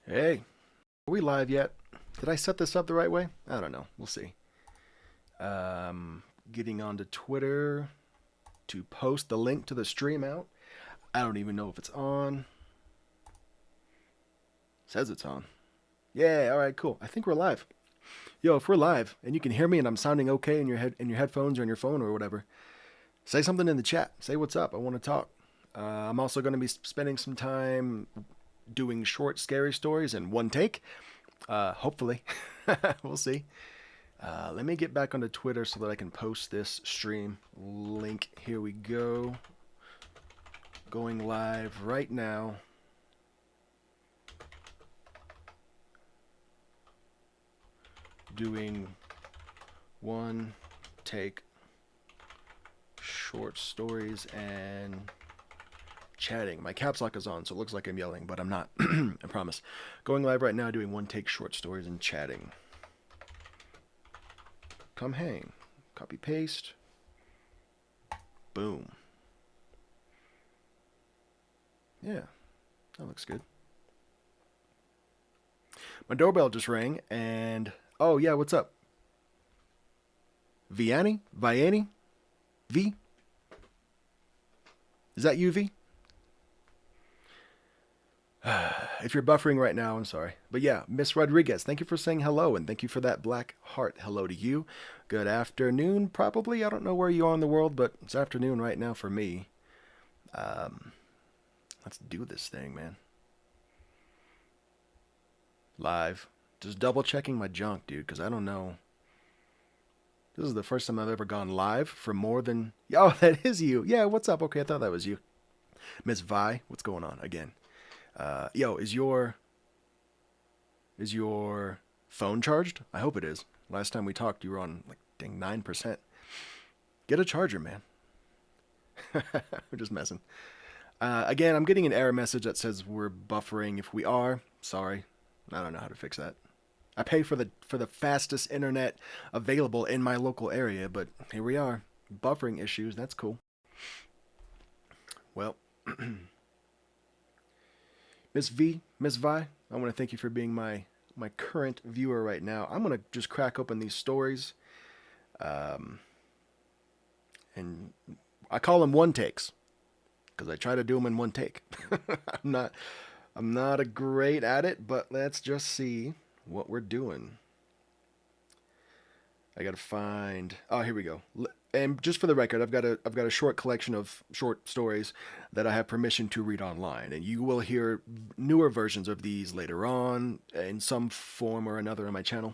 Hey, are we live yet? Did I set this up the right way? I don't know. We'll see. Getting onto Twitter to post the link to the stream out. I don't even know if it's on. Says it's on. Yeah, all right, cool. I think we're live. Yo, if we're live and you can hear me and I'm sounding okay in your headphones or in your phone or whatever, say something in the chat. Say what's up. I want to talk. I'm also going to be spending some time doing short, scary stories in one take. Hopefully. We'll see. Let me get back onto Twitter so that I can post this stream link. Here we go. Going live right now. Doing one take short stories and chatting. My caps lock is on, so it looks like I'm yelling, but I'm not. I promise. Going live right now, doing one take short stories and chatting. Come hang. Copy paste. Boom. Yeah, that looks good. My doorbell just rang, and oh yeah, what's up? Vianney? Vianney? V? Is that you, V? If you're buffering right now, I'm sorry. But yeah, Miss Rodriguez, thank you for saying hello, and thank you for that black heart. Hello to you. Good afternoon, probably. I don't know where you are in the world, but it's afternoon right now for me. Let's do this thing, man. Live. Just double checking my junk, dude, because I don't know. This is the first time I've ever gone live for more than... Oh, that is you. Yeah, what's up? Okay, I thought that was you. Miss Vi, what's going on? Again. Yo, is your phone charged? I hope it is. Last time we talked, you were on like dang 9%. Get a charger, man. We're just messing. Again, I'm getting an error message that says we're buffering. If we are, sorry, I don't know how to fix that. I pay for the fastest internet available in my local area, but here we are, buffering issues. That's cool. Well. Miss Vi, I want to thank you for being my current viewer right now. I'm going to just crack open these stories. And I call them one takes because I try to do them in one take. I'm not a great at it, but let's just see what we're doing. I got to find... Oh, here we go. And just for the record, I've got a short collection of short stories that I have permission to read online, and you will hear newer versions of these later on in some form or another on my channel.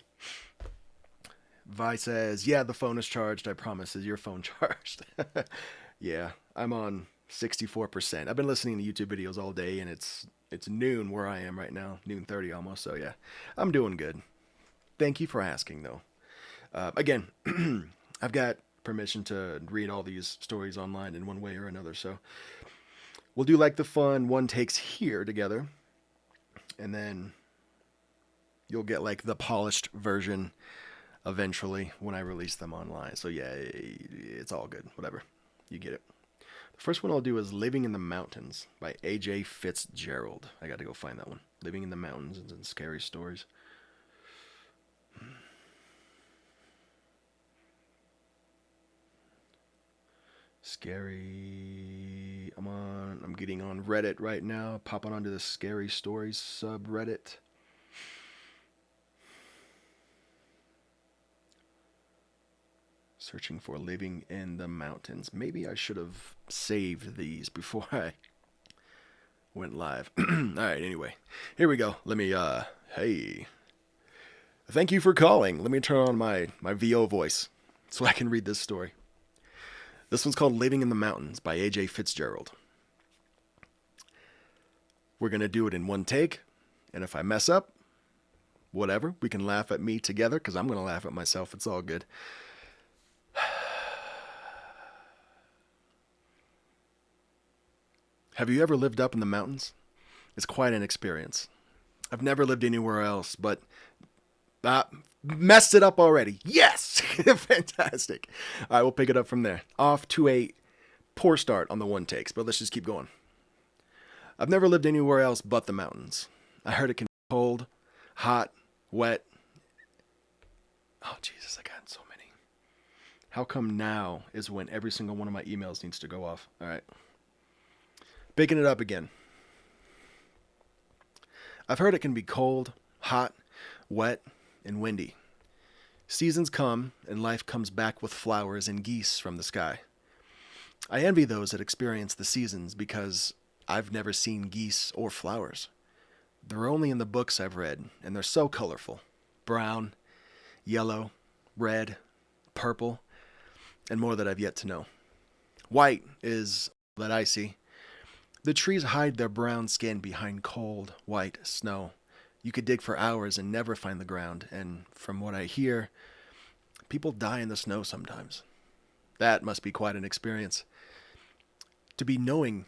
Vi says, "Yeah, the phone is charged. I promise. Is your phone charged?" Yeah, I'm on 64%. I've been listening to YouTube videos all day, and it's noon where I am right now, noon 30 almost. So yeah, I'm doing good. Thank you for asking, though. Again, I've got permission to read all these stories online in one way or another, so we'll do like the fun one takes here together, and then you'll get like the polished version eventually when I release them online. So yeah, it's all good, whatever, you get it. The first one I'll do is Living in the Mountains by AJ Fitzgerald. I gotta go find that one. Living in the Mountains and Scary Stories. Scary. I'm getting on Reddit right now. Popping onto the Scary Stories subreddit. Searching for Living in the Mountains. Maybe I should have saved these before I went live. Alright, anyway. Here we go. Let me, hey. Thank you for calling. Let me turn on my VO voice so I can read this story. This one's called Living in the Mountains by AJ Fitzgerald. We're going to do it in one take, and if I mess up, whatever, we can laugh at me together, because I'm going to laugh at myself. It's all good. Have you ever lived up in the mountains? It's quite an experience. I've never lived anywhere else, but... messed it up already. Yes! Fantastic. All right, we'll pick it up from there. Off to a poor start on the one takes, but let's just keep going. I've never lived anywhere else but the mountains. I heard it can Cold, hot, wet. Oh, Jesus, I got so many. How come now is when every single one of my emails needs to go off? All right. Picking it up again. I've heard it can be cold, hot, wet, and windy. Seasons come, and life comes back with flowers and geese from the sky. I envy those that experience the seasons because I've never seen geese or flowers. They're only in the books I've read, and they're so colorful. Brown, yellow, red, purple, and more that I've yet to know. White is that I see. The trees hide their brown skin behind cold, white snow. You could dig for hours and never find the ground, and from what I hear, people die in the snow sometimes. That must be quite an experience. To be knowing,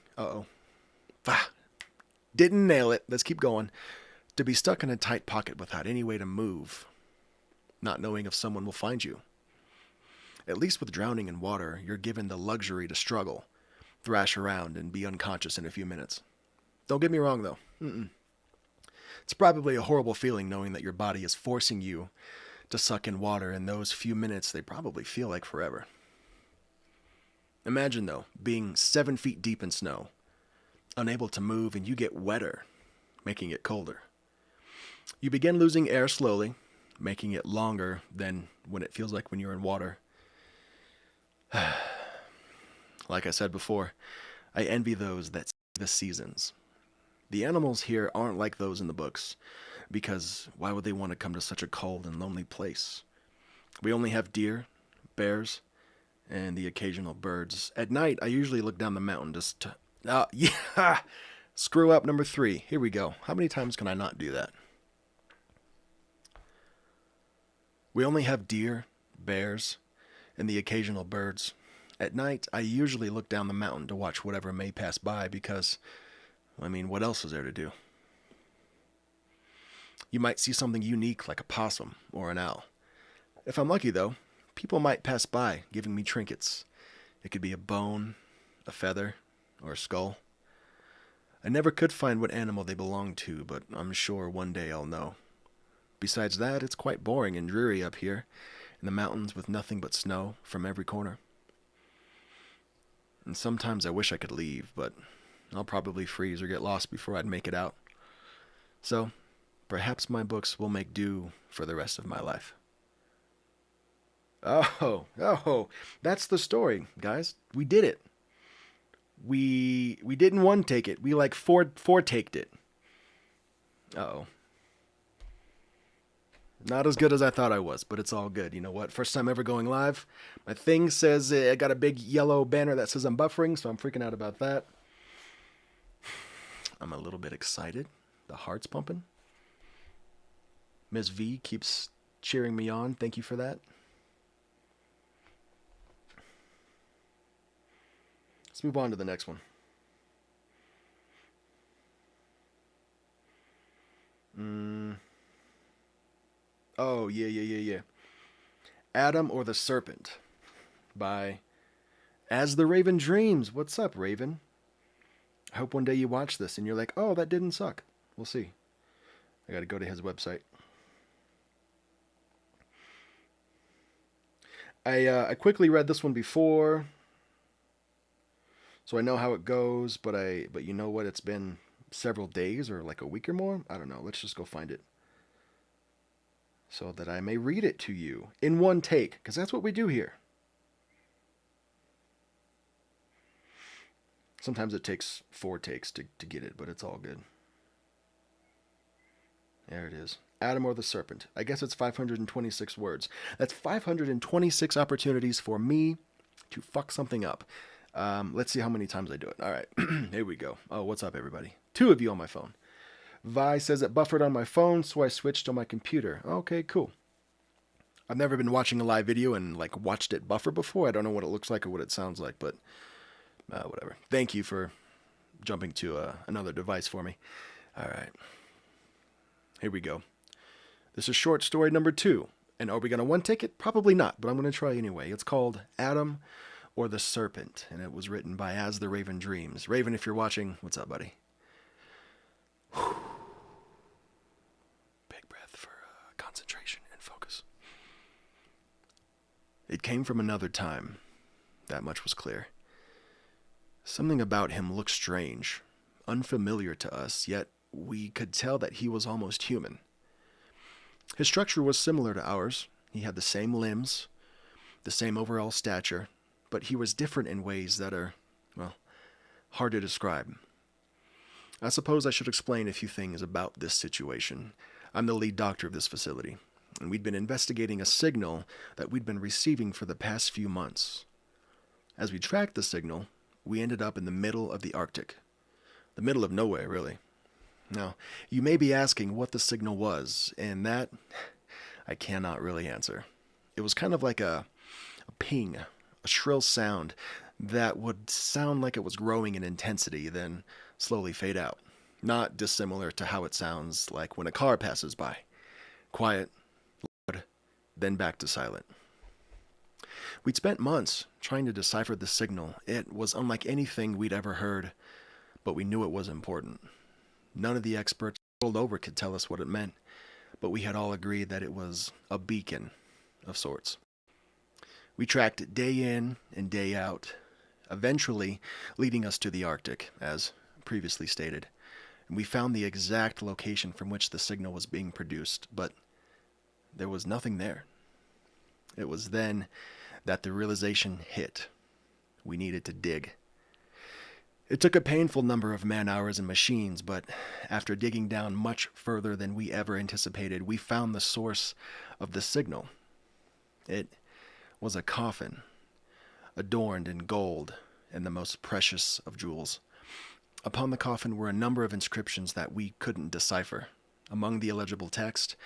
didn't nail it, let's keep going. To be stuck in a tight pocket without any way to move, not knowing if someone will find you. At least with drowning in water, you're given the luxury to struggle, thrash around, and be unconscious in a few minutes. Don't get me wrong, though. It's probably a horrible feeling knowing that your body is forcing you to suck in water, and those few minutes, they probably feel like forever. Imagine, though, being 7 feet deep in snow, unable to move, and you get wetter, making it colder. You begin losing air slowly, making it longer than when it feels like when you're in water. Like I said before, I envy those that see the seasons. The animals here aren't like those in the books, because why would they want to come to such a cold and lonely place? We only have deer, bears, and the occasional birds. At night, I usually look down the mountain just to... Screw up number 3. Here we go. How many times can I not do that? We only have deer, bears, and the occasional birds. At night, I usually look down the mountain to watch whatever may pass by because, what else is there to do? You might see something unique like a possum or an owl. If I'm lucky, though, people might pass by giving me trinkets. It could be a bone, a feather, or a skull. I never could find what animal they belonged to, but I'm sure one day I'll know. Besides that, it's quite boring and dreary up here, in the mountains with nothing but snow from every corner. And sometimes I wish I could leave, but I'll probably freeze or get lost before I'd make it out. So, perhaps my books will make do for the rest of my life. Oh, that's the story, guys. We did it. We didn't one take it. We four taked it. Uh-oh. Not as good as I thought I was, but it's all good. You know what? First time ever going live. My thing says, I got a big yellow banner that says I'm buffering, so I'm freaking out about that. I'm a little bit excited. The heart's pumping. Ms. V keeps cheering me on. Thank you for that. Let's move on to the next one. Oh, yeah. Adam or the Serpent by As the Raven Dreams. What's up, Raven? I hope one day you watch this and you're like, oh, that didn't suck. We'll see. I gotta go to his website. I quickly read this one before, so I know how it goes, but you know what? It's been several days or like a week or more. I don't know. Let's just go find it so that I may read it to you in one take, because that's what we do here. Sometimes it takes 4 takes to get it, but it's all good. There it is. Adam or the Serpent. I guess it's 526 words. That's 526 opportunities for me to fuck something up. Let's see how many times I do it. All right, here we go. Oh, what's up, everybody? 2 of you on my phone. Vi says it buffered on my phone, so I switched to my computer. Okay, cool. I've never been watching a live video and watched it buffer before. I don't know what it looks like or what it sounds like, but whatever. Thank you for jumping to another device for me. All right. Here we go. This is short story number 2. And are we going to one take it? Probably not, but I'm going to try anyway. It's called Adam or the Serpent, and it was written by As the Raven Dreams. Raven, if you're watching, what's up, buddy? It came from another time. That much was clear. Something about him looked strange, unfamiliar to us, yet we could tell that he was almost human. His structure was similar to ours. He had the same limbs, the same overall stature, but he was different in ways that are, well, hard to describe. I suppose I should explain a few things about this situation. I'm the lead doctor of this facility, and we'd been investigating a signal that we'd been receiving for the past few months. As we tracked the signal, we ended up in the middle of the Arctic. The middle of nowhere, really. Now, you may be asking what the signal was, and that I cannot really answer. It was kind of like a ping, a shrill sound that would sound like it was growing in intensity, then slowly fade out. Not dissimilar to how it sounds like when a car passes by. Quiet, loud, then back to silent. We'd spent months trying to decipher the signal. It was unlike anything we'd ever heard, but we knew it was important. None of the experts the world over could tell us what it meant, but we had all agreed that it was a beacon of sorts. We tracked it day in and day out, eventually leading us to the Arctic, as previously stated. And we found the exact location from which the signal was being produced, but there was nothing there. It was then that the realization hit. We needed to dig. It took a painful number of man-hours and machines, but after digging down much further than we ever anticipated, we found the source of the signal. It was a coffin, adorned in gold and the most precious of jewels. Upon the coffin were a number of inscriptions that we couldn't decipher. Among the illegible text,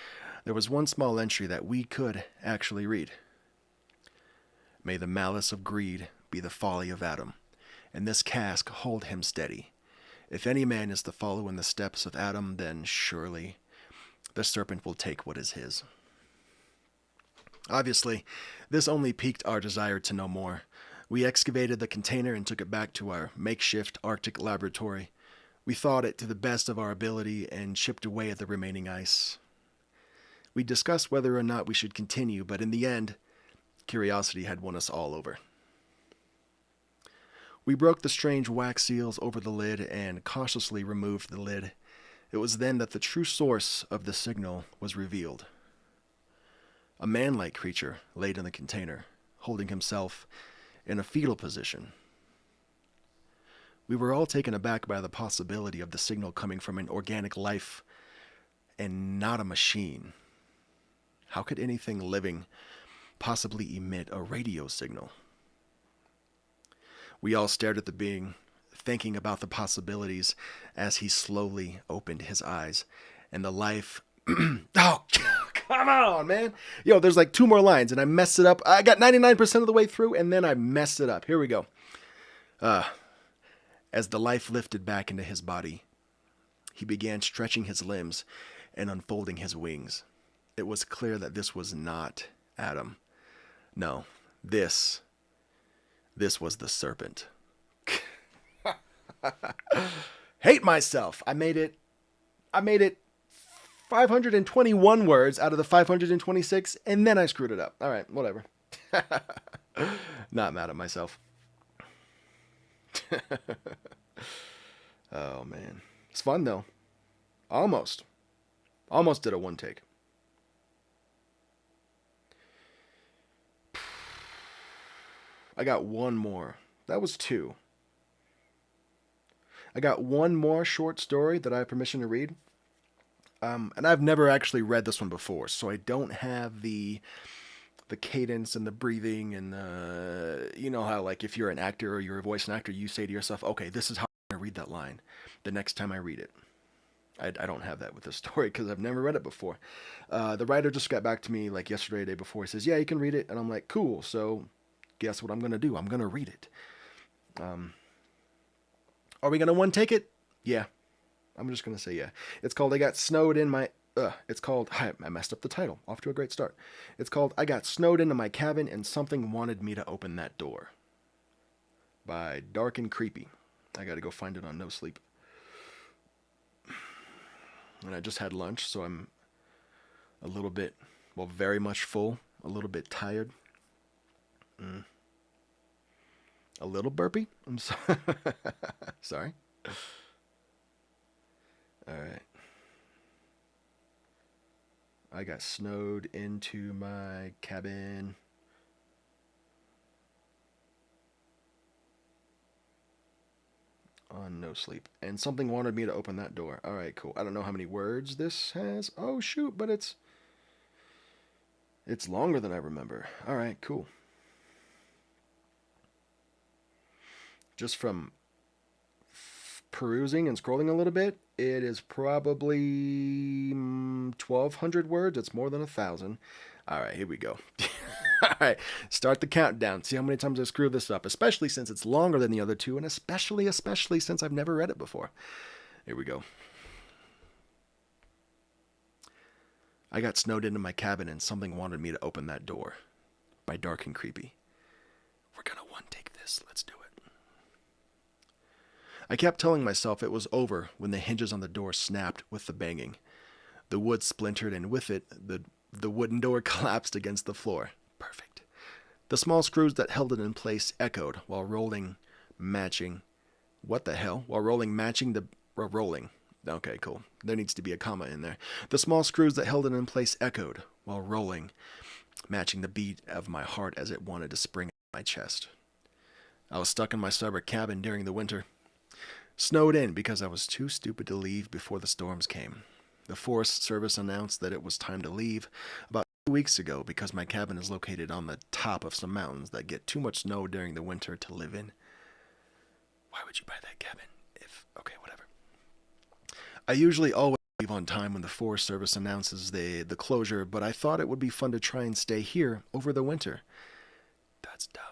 there was one small entry that we could actually read. May the malice of greed be the folly of Adam, and this cask hold him steady. If any man is to follow in the steps of Adam, then surely the serpent will take what is his. Obviously, this only piqued our desire to know more. We excavated the container and took it back to our makeshift Arctic laboratory. We thawed it to the best of our ability and chipped away at the remaining ice. We discussed whether or not we should continue, but in the end, curiosity had won us all over. We broke the strange wax seals over the lid and cautiously removed the lid. It was then that the true source of the signal was revealed. A man-like creature laid in the container, holding himself in a fetal position. We were all taken aback by the possibility of the signal coming from an organic life and not a machine. How could anything living possibly emit a radio signal? We all stared at the being, thinking about the possibilities as he slowly opened his eyes, and the life... Oh, come on, man. Yo, there's like 2 more lines, and I messed it up. I got 99% of the way through, and then I messed it up. Here we go. As the life lifted back into his body, he began stretching his limbs and unfolding his wings. It was clear that this was not Adam. No, this was the serpent. Hate myself. I made it 521 words out of the 526, and then I screwed it up. All right, whatever. Not mad at myself. Oh, man. It's fun, though. Almost did a one take. I got one more. That was 2. I got one more short story that I have permission to read. And I've never actually read this one before, so I don't have the cadence and the breathing and you know how, like, if you're an actor or you're a voice actor, you say to yourself, okay, this is how I'm going to read that line the next time I read it. I don't have that with this story because I've never read it before. The writer just got back to me like yesterday, the day before. He says, yeah, you can read it. And I'm like, cool. So guess what I'm going to do? I'm going to read it. Are we going to one take it? Yeah. I'm just going to say yeah. It's called I Got Snowed in My... it's called... I messed up the title. Off to a great start. It's called I Got Snowed into My Cabin and Something Wanted Me to Open That Door. By Dark and Creepy. I got to go find it on No Sleep. And I just had lunch, so I'm a little bit... well, very much full. A little bit tired. Mm. A little burpy? I'm sorry. Sorry. All right. I got snowed into my cabin. On no sleep. And something wanted me to open that door. All right, cool. I don't know how many words this has. Oh shoot, but it's longer than I remember. All right, cool. Just from perusing and scrolling a little bit, it is probably 1,200 words. It's more than 1,000. All right, here we go. All right, start the countdown. See how many times I screw this up, especially since it's longer than the other two, and especially since I've never read it before. Here we go. I got snowed into my cabin and something wanted me to open that door. By Dark and Creepy. We're gonna one take this. Let's do it. I kept telling myself it was over when the hinges on the door snapped with the banging. The wood splintered, and with it, the wooden door collapsed against the floor. Perfect. The small screws that held it in place echoed while rolling, matching. What the hell? While rolling, matching the. Rolling. Okay, cool. There needs to be a comma in there. The small screws that held it in place echoed while rolling, matching the beat of my heart as it wanted to spring out my chest. I was stuck in my summer cabin during the winter. Snowed in because I was too stupid to leave before the storms came. The Forest Service announced that it was time to leave about 2 weeks ago because my cabin is located on the top of some mountains that get too much snow during the winter to live in. Why would you buy that cabin? Okay, whatever. I usually always leave on time when the Forest Service announces the closure, but I thought it would be fun to try and stay here over the winter. That's dumb.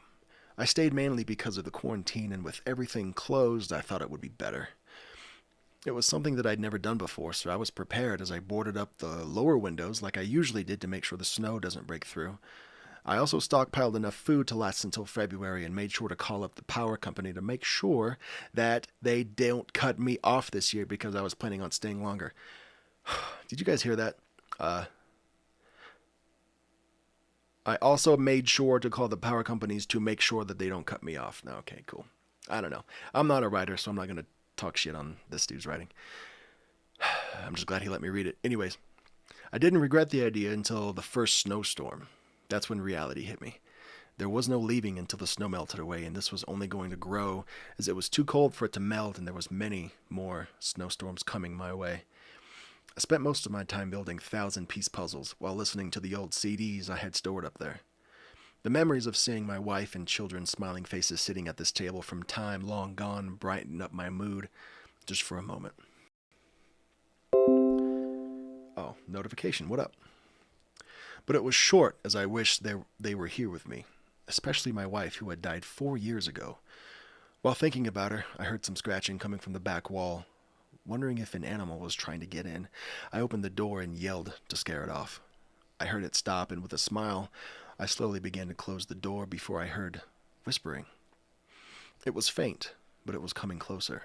I stayed mainly because of the quarantine, and with everything closed, I thought it would be better. It was something that I'd never done before, so I was prepared as I boarded up the lower windows like I usually did to make sure the snow doesn't break through. I also stockpiled enough food to last until February and made sure to call up the power company to make sure that they don't cut me off this year because I was planning on staying longer. Did you guys hear that? I also made sure to call the power companies to make sure that they don't cut me off. Okay, cool. I don't know. I'm not a writer, so I'm not going to talk shit on this dude's writing. I'm just glad he let me read it. Anyways, I didn't regret the idea until the first snowstorm. That's when reality hit me. There was no leaving until the snow melted away, and this was only going to grow as it was too cold for it to melt, and there was many more snowstorms coming my way. I spent most of my time building 1,000-piece puzzles while listening to the old CDs I had stored up there. The memories of seeing my wife and children's smiling faces sitting at this table from time long gone brightened up my mood just for a moment. Oh, notification, what up? But it was short, as I wished they were here with me, especially my wife who had died 4 years ago. While thinking about her, I heard some scratching coming from the back wall. Wondering if an animal was trying to get in, I opened the door and yelled to scare it off. I heard it stop, and with a smile, I slowly began to close the door before I heard whispering. It was faint, but it was coming closer.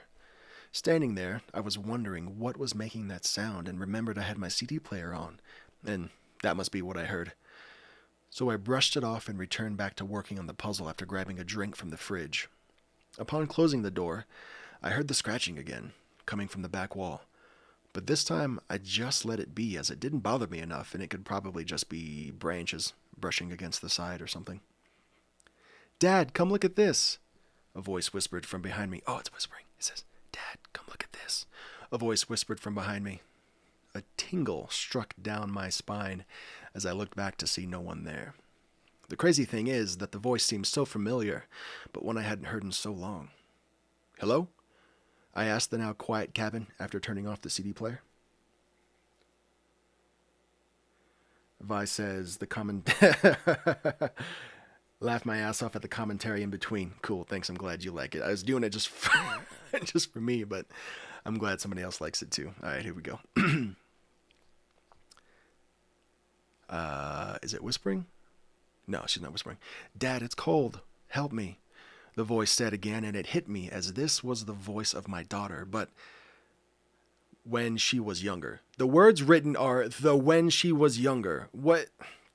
Standing there, I was wondering what was making that sound and remembered I had my CD player on, and that must be what I heard. So I brushed it off and returned back to working on the puzzle after grabbing a drink from the fridge. Upon closing the door, I heard the scratching again, coming from the back wall. But this time, I just let it be as it didn't bother me enough, and it could probably just be branches brushing against the side or something. "Dad, come look at this," a voice whispered from behind me. Oh, it's whispering. It says, "Dad, come look at this," a voice whispered from behind me. A tingle struck down my spine as I looked back to see no one there. The crazy thing is that the voice seemed so familiar, but one I hadn't heard in so long. "Hello?" I asked the now quiet cabin after turning off the CD player. Vi says the comment. Laugh my ass off at the commentary in between. Cool, thanks. I'm glad you like it. I was doing it just just for me, but I'm glad somebody else likes it too. All right, here we go. Is it whispering? No, she's not whispering. "Dad, it's cold. Help me," the voice said again, and it hit me as this was the voice of my daughter, but when she was younger. The words written are the when she was younger. What?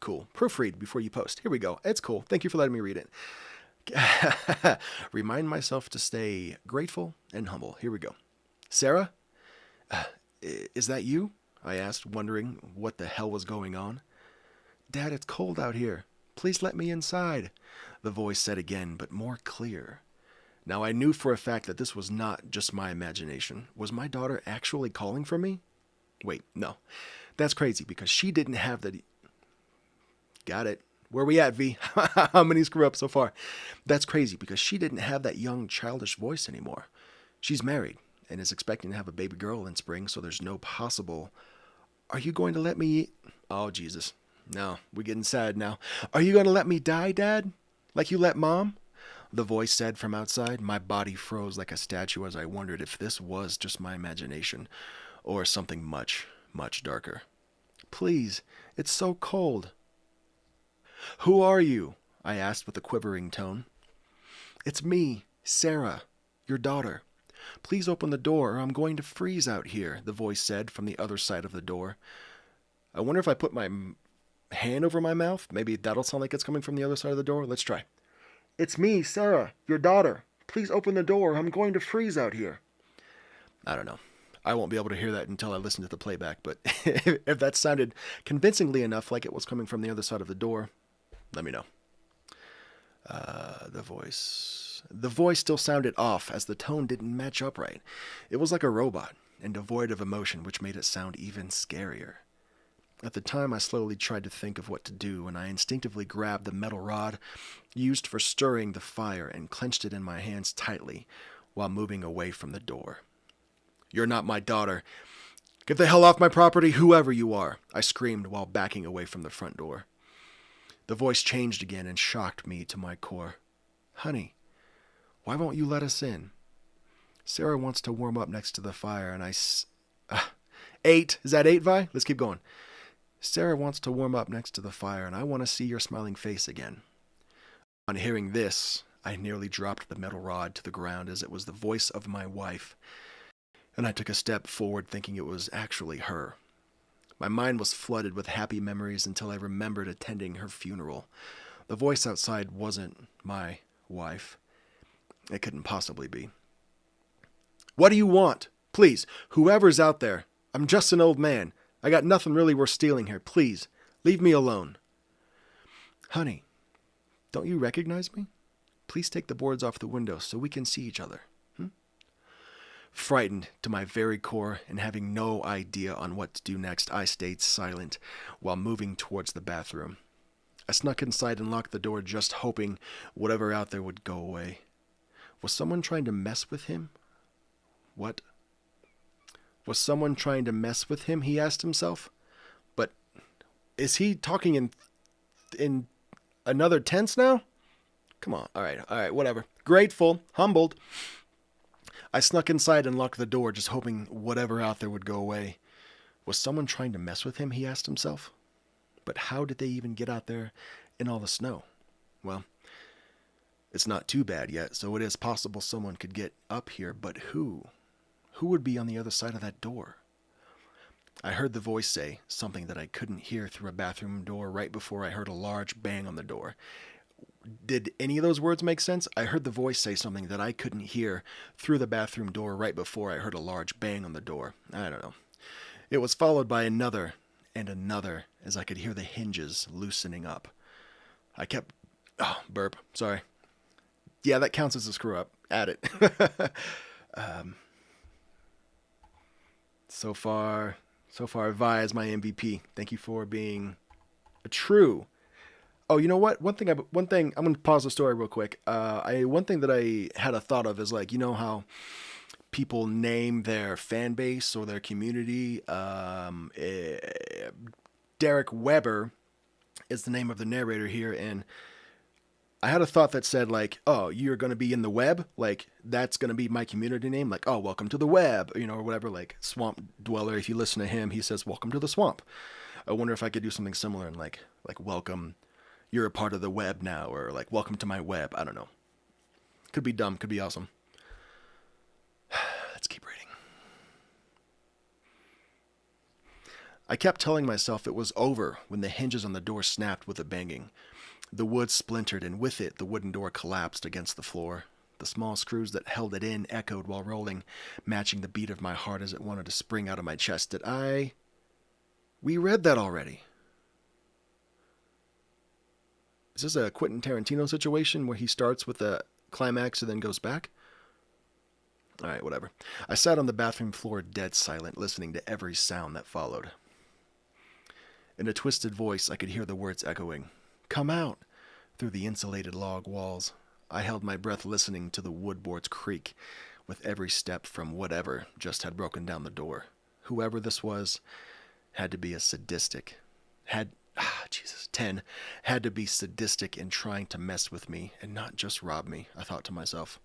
cool. Proofread before you post. Here we go. It's cool. Thank you for letting me read it. Remind myself to stay grateful and humble. Here we go. Sarah, is that you? I asked, wondering what the hell was going on. Dad, it's cold out here. Please let me inside, the voice said again, but more clear. Now I knew for a fact that this was not just my imagination. Was my daughter actually calling for me? Wait, no. That's crazy because she didn't have the... Got it. Where we at, V? How many screw ups so far? That's crazy because she didn't have that young, childish voice anymore. She's married and is expecting to have a baby girl in spring, so there's no possible... Are you going to let me... Oh, Jesus. No, we're getting sad now. Are you going to let me die, Dad? Like you let Mom? The voice said from outside. My body froze like a statue as I wondered if this was just my imagination or something much, much darker. Please, it's so cold. Who are you? I asked with a quivering tone. It's me, Sarah, your daughter. Please open the door or I'm going to freeze out here, the voice said from the other side of the door. I wonder if I put my hand over my mouth. Maybe that'll sound like it's coming from the other side of the door. Let's try. It's me, Sarah, your daughter. Please open the door. I'm going to freeze out here. I don't know. I won't be able to hear that until I listen to the playback, but if that sounded convincingly enough like it was coming from the other side of the door, let me know. The voice still sounded off as the tone didn't match up right. It was like a robot and devoid of emotion, which made it sound even scarier. At the time, I slowly tried to think of what to do, and I instinctively grabbed the metal rod used for stirring the fire and clenched it in my hands tightly while moving away from the door. You're not my daughter. Get the hell off my property, whoever you are, I screamed while backing away from the front door. The voice changed again and shocked me to my core. Honey, why won't you let us in? Sarah wants to warm up next to the fire, and 8. Is that 8, Vi? Let's keep going. Sarah wants to warm up next to the fire, and I want to see your smiling face again. On hearing this, I nearly dropped the metal rod to the ground as it was the voice of my wife, and I took a step forward thinking it was actually her. My mind was flooded with happy memories until I remembered attending her funeral. The voice outside wasn't my wife. It couldn't possibly be. What do you want? Please, whoever's out there. I'm just an old man. I got nothing really worth stealing here. Please, leave me alone. Honey, don't you recognize me? Please take the boards off the window so we can see each other. Frightened to my very core and having no idea on what to do next, I stayed silent while moving towards the bathroom. I snuck inside and locked the door, just hoping whatever out there would go away. Was someone trying to mess with him? What? Was someone trying to mess with him, he asked himself. But is he talking in another tense now? Come on. All right, whatever. Grateful, humbled. I snuck inside and locked the door, just hoping whatever out there would go away. Was someone trying to mess with him, he asked himself. But how did they even get out there in all the snow? Well, it's not too bad yet, so it is possible someone could get up here, but who? Who would be on the other side of that door? I heard the voice say something that I couldn't hear through a bathroom door right before I heard a large bang on the door. Did any of those words make sense? I heard the voice say something that I couldn't hear through the bathroom door right before I heard a large bang on the door. I don't know. It was followed by another and another as I could hear the hinges loosening up. I kept... Oh, burp. Sorry. Yeah, that counts as a screw up. Add it. So far, Vi is my MVP. Thank you for being a true... Oh, you know what? One thing, I'm going to pause the story real quick. One thing that I had a thought of is like, you know how people name their fan base or their community. Derek Weber is the name of the narrator here. And I had a thought that said like, oh, you're going to be in the web. Like that's going to be my community name. Like, oh, welcome to the web, or whatever, like Swamp Dweller. If you listen to him, he says, welcome to the swamp. I wonder if I could do something similar and like welcome, you're a part of the web now, or like, welcome to my web. I don't know. Could be dumb. Could be awesome. Let's keep reading. I kept telling myself it was over when the hinges on the door snapped with a banging. The wood splintered, and with it, the wooden door collapsed against the floor. The small screws that held it in echoed while rolling, matching the beat of my heart as it wanted to spring out of my chest. We read that already. Is this a Quentin Tarantino situation where he starts with a climax and then goes back? Alright, whatever. I sat on the bathroom floor dead silent, listening to every sound that followed. In a twisted voice, I could hear the words echoing. Come out! Through the insulated log walls. I held my breath listening to the wood boards creak with every step from whatever just had broken down the door. Whoever this was had to be a sadistic. Had to be sadistic in trying to mess with me and not just rob me, I thought to myself.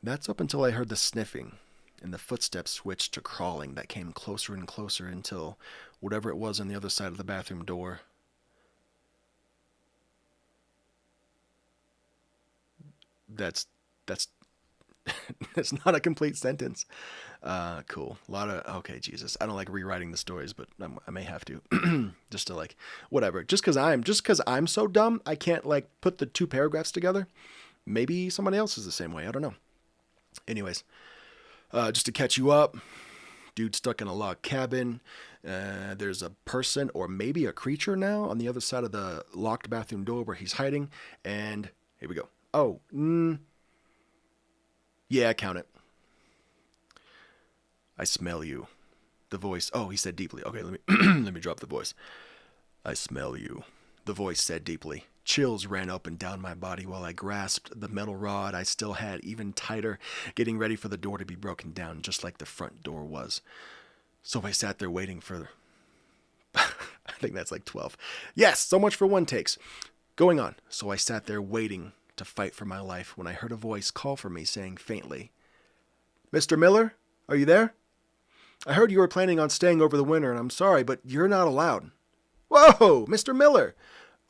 That's up until I heard the sniffing, and the footsteps switched to crawling that came closer and closer until whatever it was on the other side of the bathroom door. That's that's not a complete sentence. Cool. Okay, Jesus. I don't like rewriting the stories, but I may have to. Just to like, whatever. Just because I'm so dumb, I can't like put the two paragraphs together. Maybe somebody else is the same way. I don't know. Anyways, just to catch you up, dude stuck in a log cabin. There's a person or maybe a creature now on the other side of the locked bathroom door where he's hiding. And here we go. Oh, yeah, count it. I smell you. The voice. Oh, he said deeply. Okay, let me let me drop the voice. I smell you. The voice said deeply. Chills ran up and down my body while I grasped the metal rod I still had even tighter, getting ready for the door to be broken down, just like the front door was. So I sat there waiting for... I think that's like 12. Yes, so much for one takes. Going on. So I sat there waiting to fight for my life when I heard a voice call for me, saying faintly, Mr. Miller, are you there? I heard you were planning on staying over the winter, and I'm sorry, but you're not allowed. Whoa, Mr. Miller,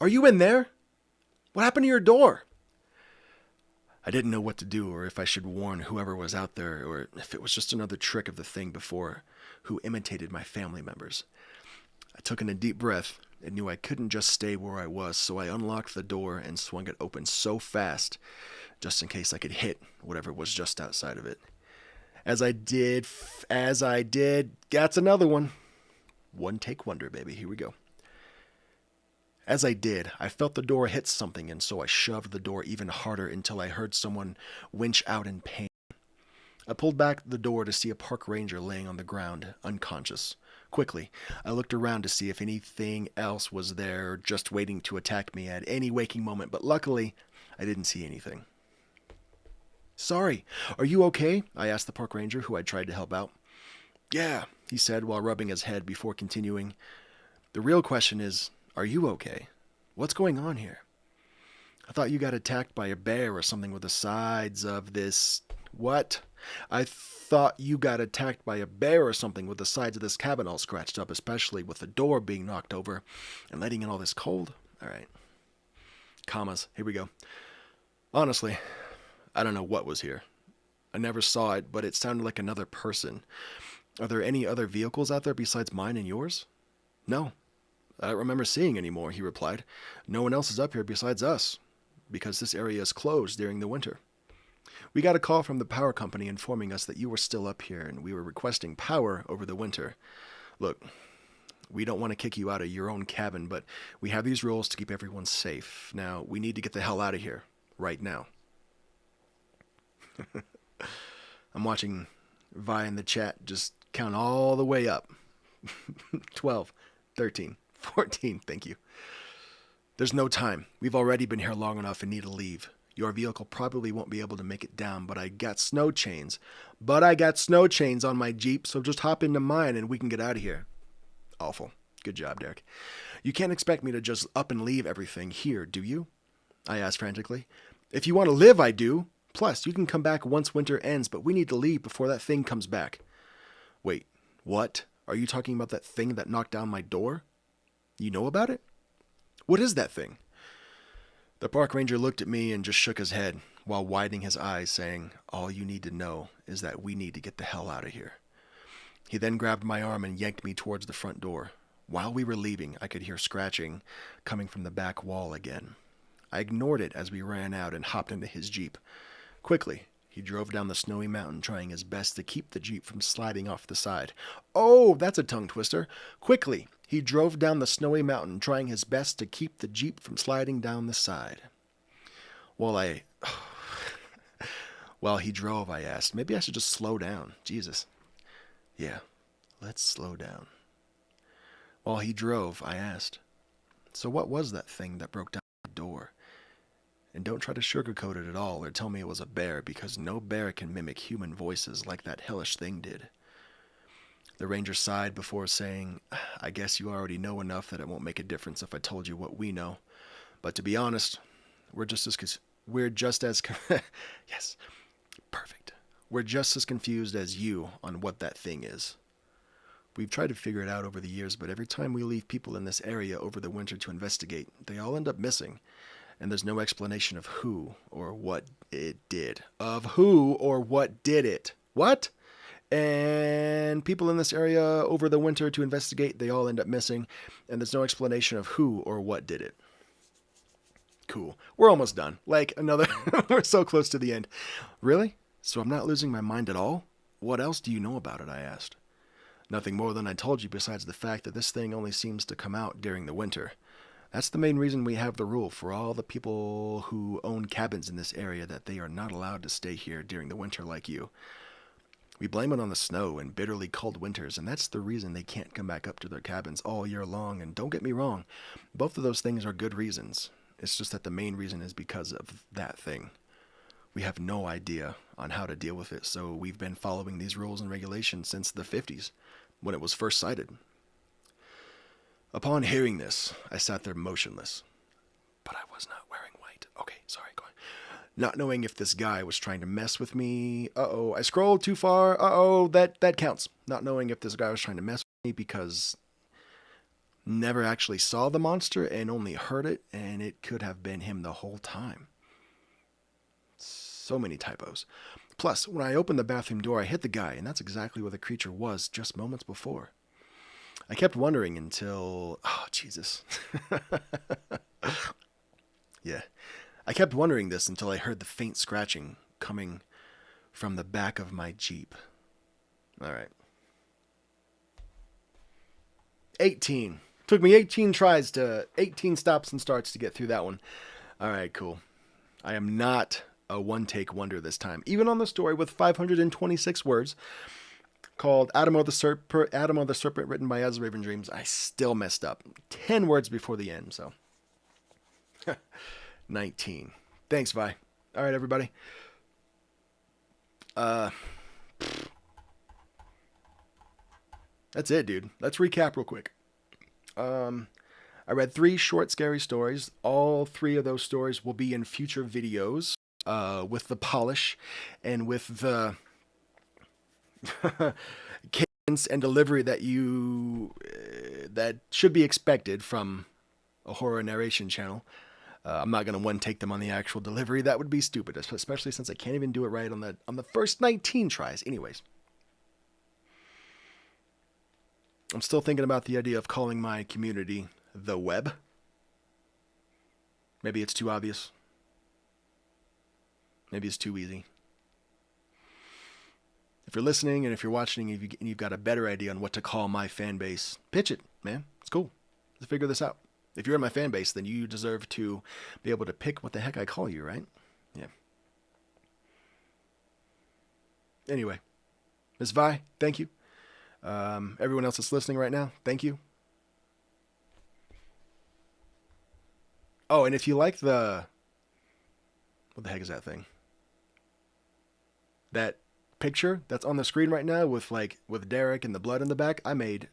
are you in there? What happened to your door? I didn't know what to do, or if I should warn whoever was out there, or if it was just another trick of the thing before, who imitated my family members. I took in a deep breath and knew I couldn't just stay where I was, so I unlocked the door and swung it open so fast, just in case I could hit whatever was just outside of it. As I did, that's another one. One take wonder, baby. Here we go. As I did, I felt the door hit something, and so I shoved the door even harder until I heard someone winch out in pain. I pulled back the door to see a park ranger laying on the ground, unconscious. Quickly, I looked around to see if anything else was there, just waiting to attack me at any waking moment, but luckily, I didn't see anything. Sorry, are you okay? I asked the park ranger, who I'd tried to help out. Yeah, he said while rubbing his head before continuing. The real question is, are you okay? What's going on here? I thought you got attacked by a bear or something with the sides of this... What? I thought you got attacked by a bear or something with the sides of this cabin all scratched up, especially with the door being knocked over and letting in all this cold. All right. Commas. Here we go. Honestly, I don't know what was here. I never saw it, but it sounded like another person. Are there any other vehicles out there besides mine and yours? No. I don't remember seeing any more, he replied. No one else is up here besides us, because this area is closed during the winter. We got a call from the power company informing us that you were still up here and we were requesting power over the winter. Look, we don't want to kick you out of your own cabin, but we have these rules to keep everyone safe. Now, we need to get the hell out of here, right now. I'm watching Vi in the chat just count all the way up. 12, 13, 14, thank you. There's no time. We've already been here long enough and need to leave. Your vehicle probably won't be able to make it down, but I got snow chains. On my Jeep, so just hop into mine and we can get out of here. Awful. Good job, Derek. You can't expect me to just up and leave everything here, do you? I asked frantically. If you want to live, I do. Plus, you can come back once winter ends, but we need to leave before that thing comes back. Wait, what? Are you talking about that thing that knocked down my door? You know about it? What is that thing? The park ranger looked at me and just shook his head while widening his eyes, saying, all you need to know is that we need to get the hell out of here. He then grabbed my arm and yanked me towards the front door. While we were leaving, I could hear scratching coming from the back wall again. I ignored it as we ran out and hopped into his Jeep. Quickly, he drove down the snowy mountain, trying his best to keep the Jeep from sliding off the side. Oh, that's a tongue twister. Quickly, he drove down the snowy mountain, trying his best to keep the Jeep from sliding down the side. While he drove, I asked, maybe I should just slow down. Jesus. Yeah, let's slow down. While he drove, I asked, so what was that thing that broke down the door? And don't try to sugarcoat it at all or tell me it was a bear, because no bear can mimic human voices like that hellish thing did. The ranger sighed before saying, I guess you already know enough that it won't make a difference if I told you what we know. But to be honest, we're just as yes, perfect. We're just as confused as you on what that thing is. We've tried to figure it out over the years, but every time we leave people in this area over the winter to investigate, they all end up missing. And there's no explanation of who or what it did. Of who or what did it. What? And people in this area over the winter to investigate, they all end up missing. And there's no explanation of who or what did it. Cool. We're almost done. Like another... We're so close to the end. Really? So I'm not losing my mind at all? What else do you know about it? I asked. Nothing more than I told you besides the fact that this thing only seems to come out during the winter. That's the main reason we have the rule for all the people who own cabins in this area, that they are not allowed to stay here during the winter like you. We blame it on the snow and bitterly cold winters, and that's the reason they can't come back up to their cabins all year long. And don't get me wrong, both of those things are good reasons. It's just that the main reason is because of that thing. We have no idea on how to deal with it, so we've been following these rules and regulations since the 50s, when it was first sighted. Upon hearing this, I sat there motionless. But I was not wearing white. Okay, sorry, go on. Not knowing if this guy was trying to mess with me. Uh-oh, I scrolled too far. Uh-oh, that counts. Not knowing if this guy was trying to mess with me because never actually saw the monster and only heard it, and it could have been him the whole time. So many typos. Plus, when I opened the bathroom door, I hit the guy, and that's exactly where the creature was just moments before. I kept wondering until... Oh, Jesus. Yeah. I kept wondering this until I heard the faint scratching coming from the back of my Jeep. All right. 18. Took me 18 stops and starts to get through that one. All right, cool. I am not a one-take wonder this time. Even on the story with 526 words called Adam of the Serpent, written by As Raven Dreams, I still messed up. 10 words before the end, so. 19. Thanks, Vi. All right, everybody. That's it, dude. Let's recap real quick. I read 3 short, scary stories. All 3 of those stories will be in future videos. With the polish and with the cadence and delivery that that should be expected from a horror narration channel. I'm not going to one-take them on the actual delivery. That would be stupid, especially since I can't even do it right on the first 19 tries. Anyways. I'm still thinking about the idea of calling my community the web. Maybe it's too obvious. Maybe it's too easy. If you're listening and if you're watching and you've got a better idea on what to call my fan base, pitch it, man. It's cool. Let's figure this out. If you're in my fan base, then you deserve to be able to pick what the heck I call you, right? Yeah. Anyway, Ms. Vi, thank you. Everyone else that's listening right now, thank you. Oh, and if you like what the heck is that thing? That picture that's on the screen right now with Derek and the blood in the back, I paid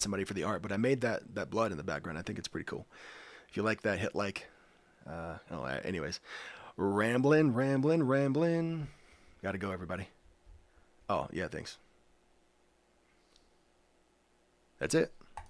somebody for the art, but I made that blood in the background. I think it's pretty cool. If you like that, hit like. Anyways, rambling. Gotta go, everybody. Oh, yeah, thanks. That's it.